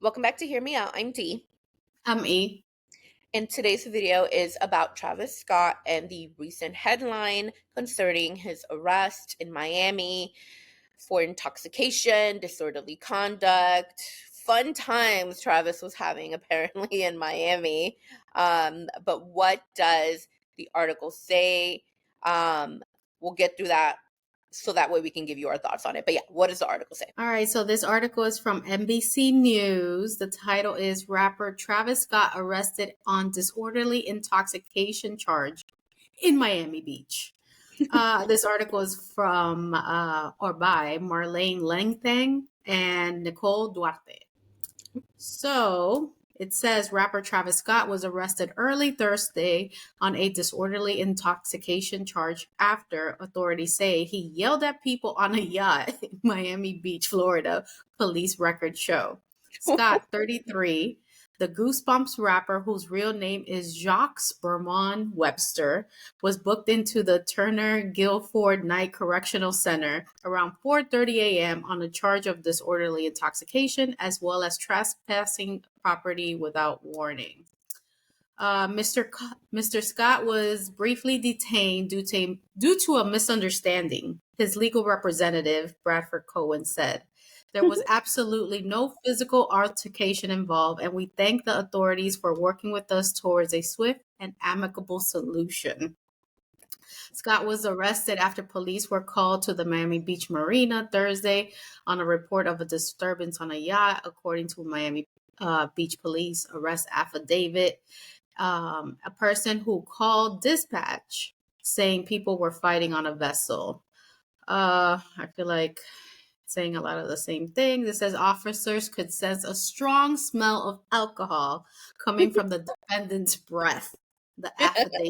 Welcome back to Hear Me Out. I'm T. I'm E. And today's video is about Travis Scott and the recent headline concerning his arrest in Miami for intoxication, disorderly conduct. Fun times Travis was having apparently in Miami. But what does the article say? We'll get through that so that way we can give you our thoughts on it. But yeah, what does the article say? All right, so this article is from NBC News. The title is Rapper Travis Scott Arrested on Disorderly Intoxication Charge in Miami Beach. This article is from or by Marlene Langthang and Nicole Duarte. So it says rapper Travis Scott was arrested early Thursday on a disorderly intoxication charge after authorities say he yelled at people on a yacht in Miami Beach, Florida, police records show. Scott, 33, the Goosebumps rapper, whose real name is Jacques Bermond Webster, was booked into the Turner Guilford Night Correctional Center around 4:30 a.m. on a charge of disorderly intoxication as well as trespassing property without warning. Mr. Scott was briefly detained due to a misunderstanding, his legal representative, Bradford Cohen, said. There was absolutely no physical altercation involved, and we thank the authorities for working with us towards a swift and amicable solution. Scott was arrested after police were called to the Miami Beach Marina Thursday on a report of a disturbance on a yacht, according to Miami Beach Police arrest affidavit. A person who called dispatch saying people were fighting on a vessel. I feel like saying a lot of the same things. It says officers could sense a strong smell of alcohol coming from the defendant's breath. The affidavit.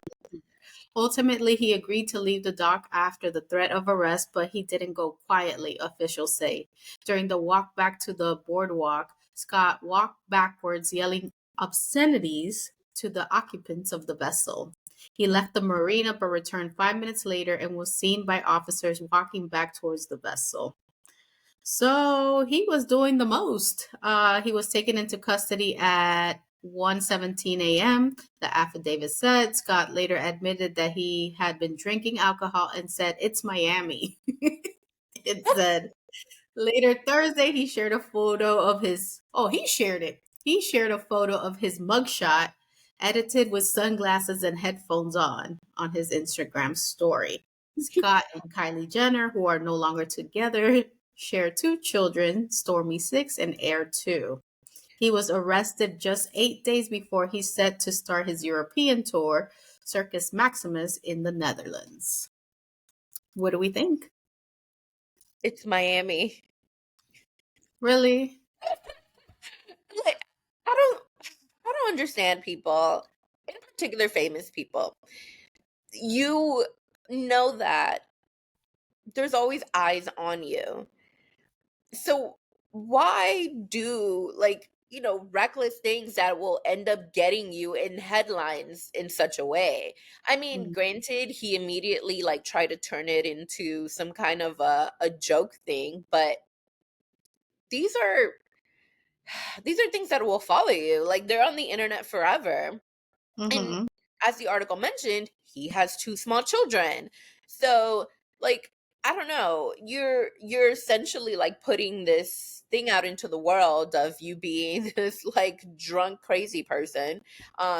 Ultimately, he agreed to leave the dock after the threat of arrest, but he didn't go quietly, officials say. During the walk back to the boardwalk, Scott walked backwards, yelling obscenities to the occupants of the vessel. He left the marina but returned 5 minutes later and was seen by officers walking back towards the vessel. So he was doing the most. He was taken into custody at 1:17 a.m. The affidavit said Scott later admitted that he had been drinking alcohol and said, "It's Miami." It said later Thursday he shared a photo of his. Oh, he shared it. He shared a photo of his mugshot, edited with sunglasses and headphones on his Instagram story. Scott and Kylie Jenner, who are no longer together, share two children, Stormy 6 and Air 2. He was arrested just 8 days before he's set to start his European tour, Circus Maximus, in the Netherlands. What do we think? It's Miami. Really? Like, I don't understand people, in particular famous people. You know that there's always eyes on you. So why do reckless things that will end up getting you in headlines in such a way? I mean, Mm. granted, he immediately tried to turn it into some kind of a joke thing, but these are these are things that will follow you. Like, they're on the internet forever. And Mm-hmm. as the article mentioned, he has two small children. So, like, I don't know, you're essentially putting this thing out into the world of you being this drunk crazy person,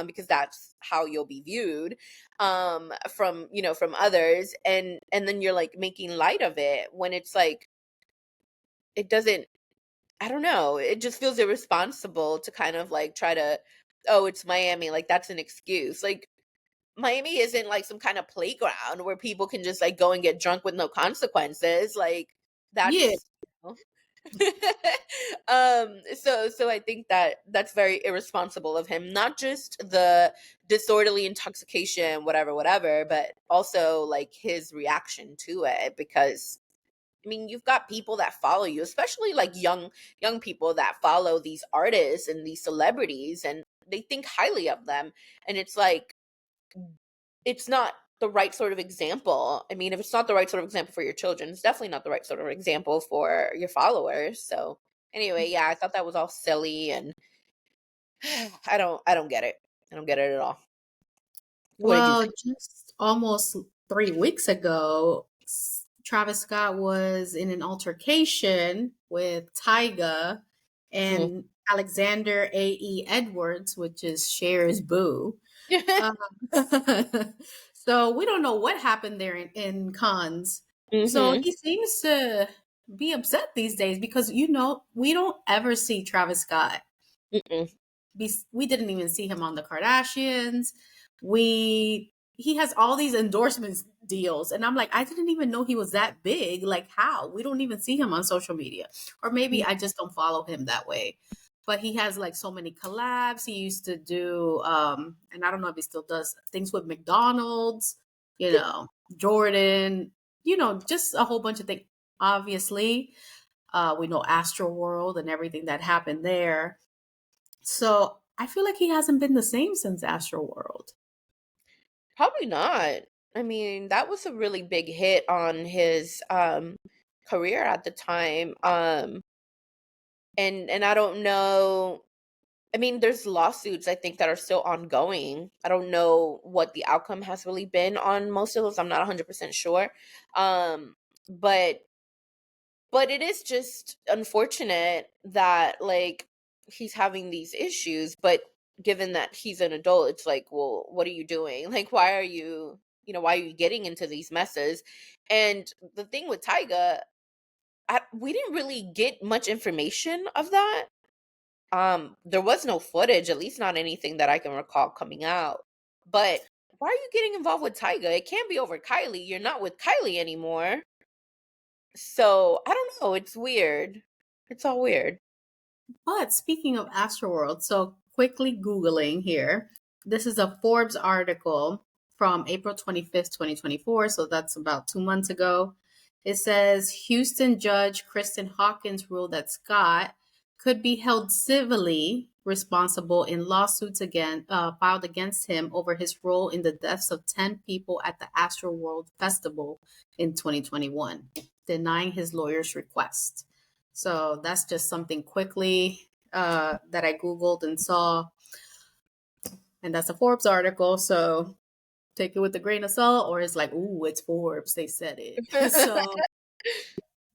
because that's how you'll be viewed from others, and then you're making light of it when it's it doesn't. I don't know. It just feels irresponsible to kind of try to, oh, it's Miami. Like, that's an excuse. Like, Miami isn't some kind of playground where people can just go and get drunk with no consequences. Like, Yeah. that's, so I think that that's very irresponsible of him. Not just the disorderly intoxication, whatever, but also his reaction to it, because I mean, you've got people that follow you, especially young people that follow these artists and these celebrities, and they think highly of them. And it's not the right sort of example. I mean, if it's not the right sort of example for your children, it's definitely not the right sort of example for your followers. So Anyway, yeah, I thought that was all silly, and I don't get it. I don't get it at all. What did you Well, think? just almost 3 weeks ago, Travis Scott was in an altercation with Tyga Mhm. and Alexander A.E. Edwards, which is Cher's boo. Um, so we don't know what happened there in Cannes. So Mhm. he seems to be upset these days because, you know, we don't ever see Travis Scott. Mm-mm. We didn't even see him on the Kardashians. We He has all these endorsements deals, and I'm like, I didn't even know he was that big. Like, how? We don't even see him on social media, or maybe I just don't follow him that way. But he has like so many collabs. He used to do, and I don't know if he still does things with McDonald's. You know, Jordan. You know, just a whole bunch of things. Obviously, we know Astro World and everything that happened there, so I feel like he hasn't been the same since Astroworld. Probably not. I mean, that was a really big hit on his career at the time. And I don't know. I mean, there's lawsuits I think that are still ongoing. I don't know what the outcome has really been on most of those. I'm not 100% sure. Um but it is just unfortunate that like he's having these issues, but given that he's an adult, it's like, well, what are you doing? Like, why are you, why are you getting into these messes? And the thing with Tyga, we didn't really get much information of that. There was no footage, at least not anything that I can recall coming out. But why are you getting involved with Tyga? It can't be over Kylie. You're not with Kylie anymore. So I don't know. It's weird. It's all weird. But speaking of Astroworld, so quickly Googling here. This is a Forbes article from April 25th, 2024. So that's about 2 months ago. It says Houston Judge Kristen Hawkins ruled that Scott could be held civilly responsible in lawsuits filed against him over his role in the deaths of 10 people at the Astroworld Festival in 2021, denying his lawyer's request. So that's just something quickly that I Googled and saw. And that's a Forbes article. So take it with a grain of salt, or it's like, ooh, it's Forbes. They said it. So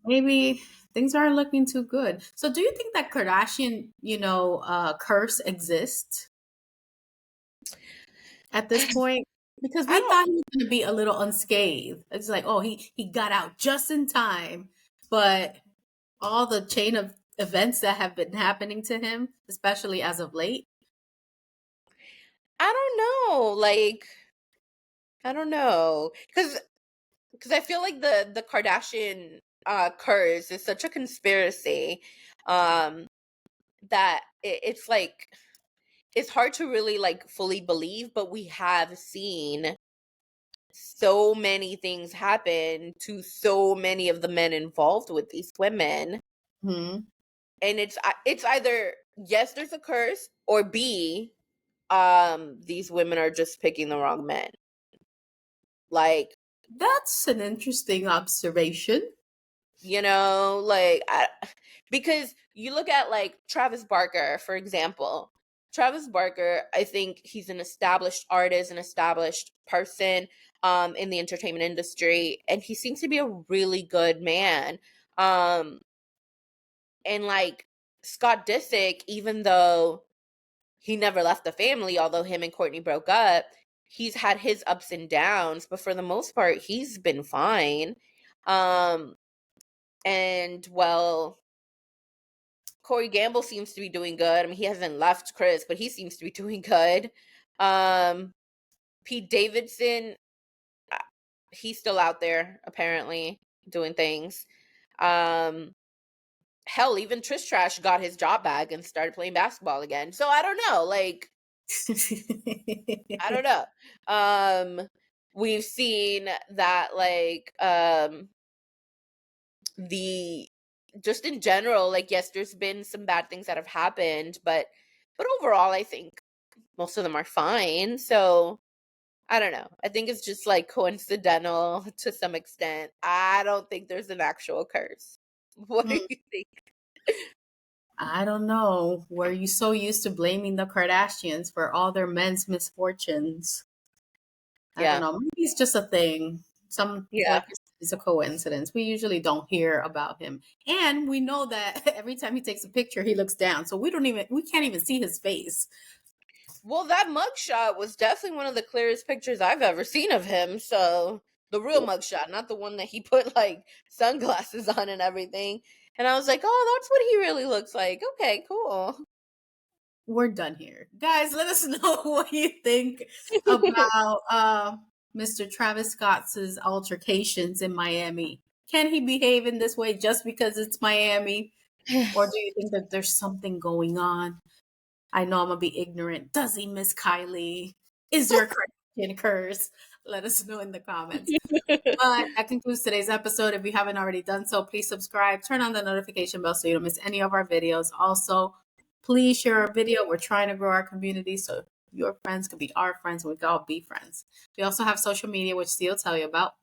maybe things aren't looking too good. So do you think that Kardashian, curse exists at this point? Because I we don't thought he was going to be a little unscathed. It's like, oh, he got out just in time. But all the chain of events that have been happening to him, especially as of late. I don't know. Like I don't know. Cuz I feel like the Kardashian curse is such a conspiracy um that it's like it's hard to really like fully believe, but we have seen so many things happen to so many of the men involved with these women. Hmm. And it's either yes, there's a curse, or B, these women are just picking the wrong men. Like, That's an interesting observation. like because you look at like Travis Barker, for example. Travis Barker, I think he's an established artist, an established person in the entertainment industry, and he seems to be a really good man. Um and like Scott Disick, even though he never left the family, although him and Courtney broke up, he's had his ups and downs, but for the most part, he's been fine. Um, and well, Corey Gamble seems to be doing good. I mean, he hasn't left Chris, but he seems to be doing good. Um, Pete Davidson, uh, he's still out there apparently doing things. Um, Hell, even Trish Trash got his job back and started playing basketball again. So I don't know, like I don't know. We've seen that like the just in general, like yes, there's been some bad things that have happened, but overall I think most of them are fine. So I don't know. I think it's just like coincidental to some extent. I don't think there's an actual curse. What do Mm. you think? I don't know. Were you so used to blaming the Kardashians for all their men's misfortunes? I don't Yeah. know. Maybe it's just a thing. Some Yeah. like it's a coincidence. We usually don't hear about him, and we know that every time he takes a picture, he looks down. So we can't even see his face. Well, that mugshot was definitely one of the clearest pictures I've ever seen of him. So the real mugshot, not the one that he put like sunglasses on and everything. And I was like, oh, that's what he really looks like. Okay, cool. We're done here, guys. Let us know what you think about Mr. Travis Scott's altercations in Miami. Can he behave in this way just because it's Miami, or do you think that there's something going on? I know I'm gonna be ignorant. Does he miss Kylie? Is there a Kardashian curse? Let us know in the comments. But that concludes today's episode. If you haven't already done so, please subscribe, turn on the notification bell so you don't miss any of our videos. Also, please share our video. We're trying to grow our community so your friends can be our friends and we can all be friends. We also have social media, which Steve will tell you about.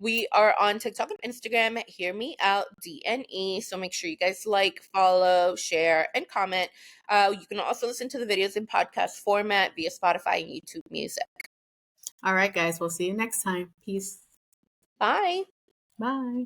We are on TikTok and Instagram at Hear Me Out DNE. So make sure you guys like, follow, share, and comment. You can also listen to the videos in podcast format via Spotify and YouTube Music. All right, guys, we'll see you next time. Peace. Bye. Bye.